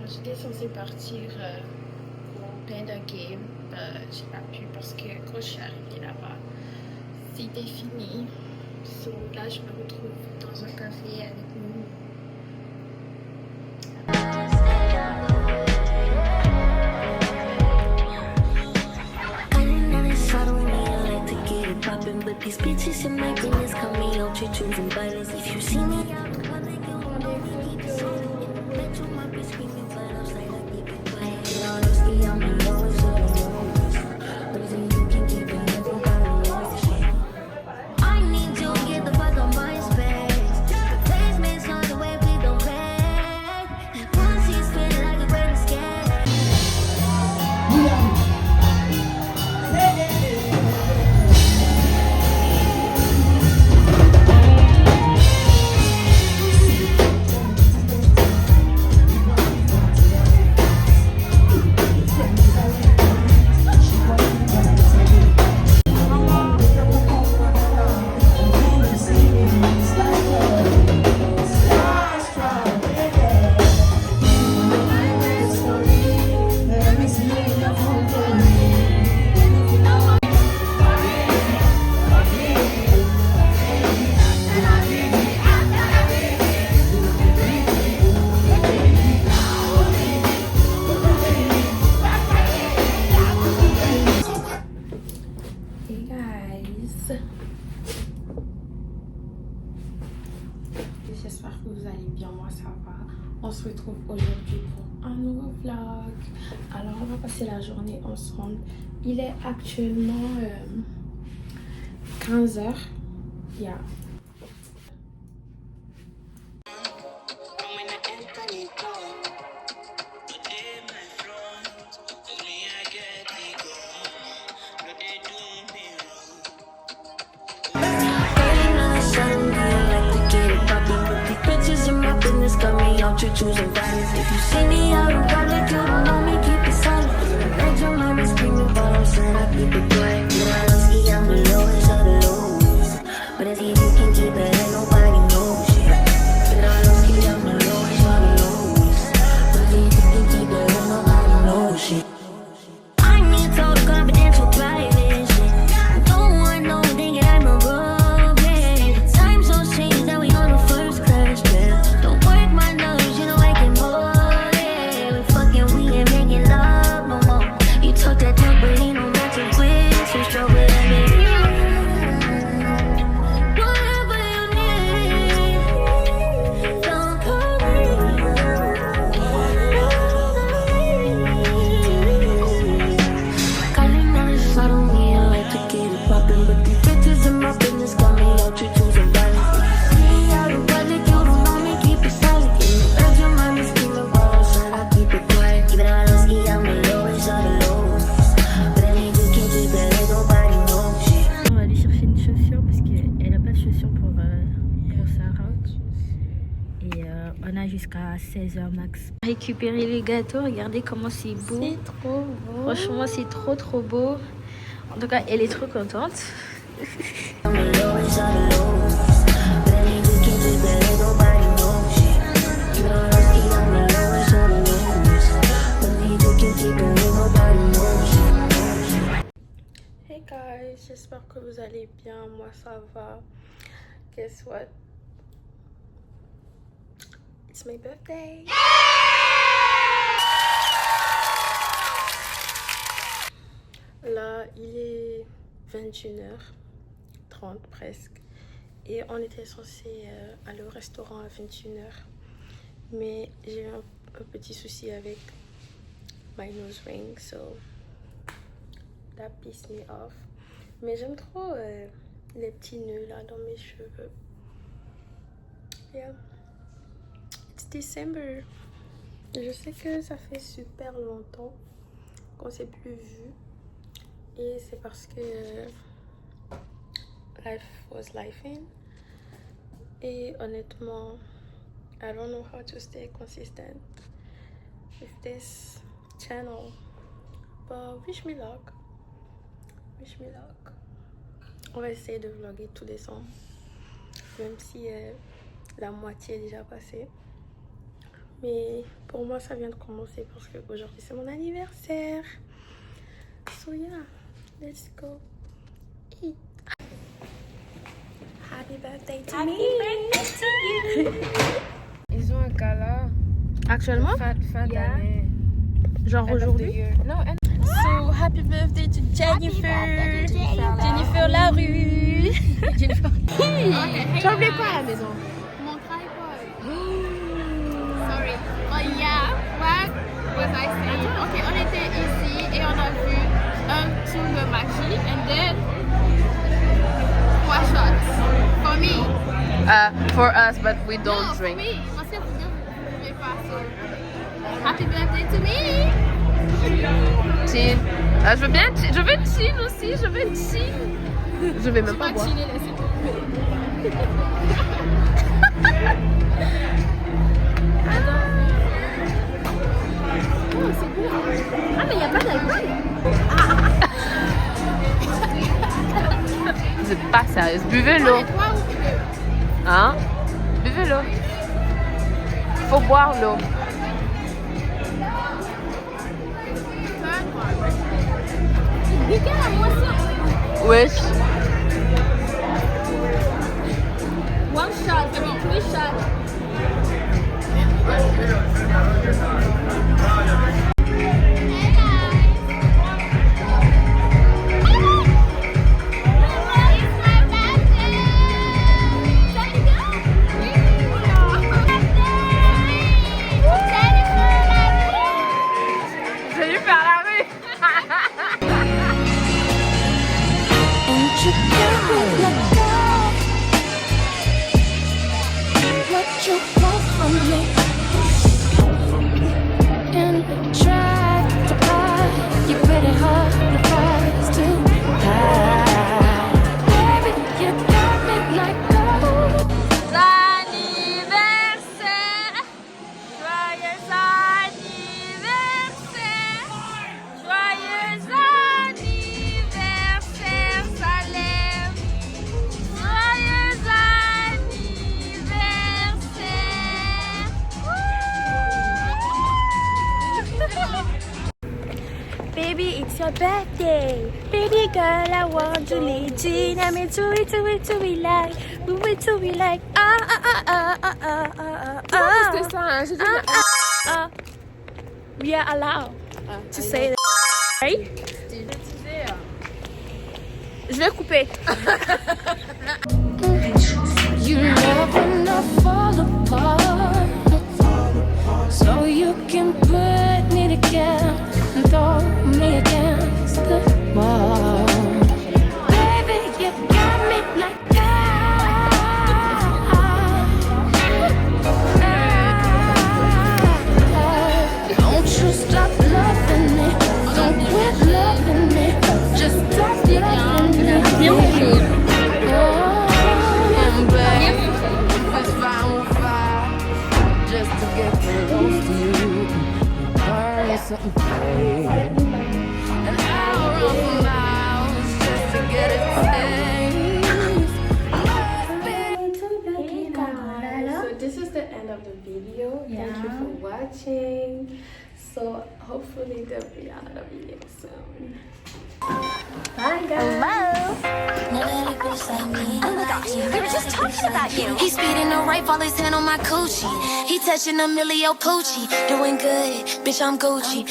J'étais censée partir au Panda Game. J'ai pas pu parce que quand je suis arrivée là-bas, c'était fini. So, là, je me retrouve dans un café avec nous. But these bitches in my business call me out to choosing violence. If you see me out in public, you don't know me, keep it silent. Bet you might be screaming, but I'm saying I keep it quiet. And honestly, I'm the lowest of the lowest. But if you can keep it, there's nobody else. I need you to get the fuck on my space. The basement's on the way, please don't play. Once he's feeling like a great escape. J'espère que vous allez bien, moi ça va. On se retrouve aujourd'hui pour un nouveau vlog. Alors on va passer la journée ensemble. Il est actuellement 15h. Yeah. Got me out to choosing violence. If you see me out in public, you don't know me, keep it silent. Let your mama screaming, but I'm saying I keep it quiet. You know I don't ski, I'm the lowest of the lowest. But if you can keep it, ain't nobody knows shit. You know I don't ski, I'm the lowest of the lowest. But if you can keep it, ain't nobody knows shit. I need total confidential private shit. I don't want no one thinking I'm a robot. The time so changed that we on the first crash pad. Jusqu'à 16h max. Récupérer les gâteaux, regardez comment c'est beau. C'est trop beau. Franchement, c'est trop beau. En tout cas, elle est trop contente. Hey guys, j'espère que vous allez bien. Moi ça va. Guess what? It's my birthday. Là, il est 21h30 presque. Et on était censé aller au restaurant à 21h. Mais j'ai eu un petit souci avec my nose ring. So, that pissed me off. Mais j'aime trop les petits nœuds là dans mes cheveux. Yeah. December. Je sais que ça fait super longtemps qu'on s'est plus vu et c'est parce que life was lifing et honnêtement I don't know how to stay consistent with this channel, but wish me luck. On va essayer de vlogger tout décembre, même si la moitié est déjà passée. Mais pour moi, ça vient de commencer parce qu'aujourd'hui, c'est mon anniversaire. So yeah, let's go eat. Happy birthday to me. Happy birthday to you. Ils ont un gala. Actuellement? Fin d'année. Genre aujourd'hui? Non, So happy birthday to Jennifer. Jennifer Larue. Jennifer. tu as oublié quoi à la maison? Mon tripod. Sorry. Oh yeah. What was I saying? Ok, on était ici et on a vu un tour de magie and then 3 shots. For me. For us, but we don't No, drink. for me. Parce que vous ne pouvez pas. So, happy birthday to me. Chill. Je veux bien, je veux chill aussi, je veux chill. Je vais même pas boire. Chiller, s'il te plaît. Oh, c'est beau. Ah, mais il n'y a pas d'alcool. Vous êtes pas sérieuse. Buvez l'eau. Hein? Buvez l'eau. Faut boire l'eau. Wesh. One shot, c'est bon, 3 shots. Je vais lui faire la rue. And you can't let go. What you want from me. And try to buy you pretty hard the price to hide. Baby, you got me like gold. Anniversaire, joyeux anniversaire, joyeux anniversaire, Salem, joyeux anniversaire. Baby, it's your birthday. Baby girl, I want to lead you. I'm into it, like, move it to be like, C'était ça, hein? J'ai dit. we are allowed to say that, right? Je vais couper. You love when I fall apart, so you can put me together and throw me against the wall. Baby, you got me like that. Don't you stop loving me, don't quit loving me, just stop loving me. And babe, it's fine with fire, just to get close to you. Burn something cold, and I'll run for miles just to get a taste. So this is the end of the video. Thank you for watching. So hopefully there'll be another video soon. Bye guys. Oh my gosh, we were just talking about you. He's speeding the right, all his hand on my coochie. He touching a Emilio Pucci, doing good, bitch, I'm Gucci.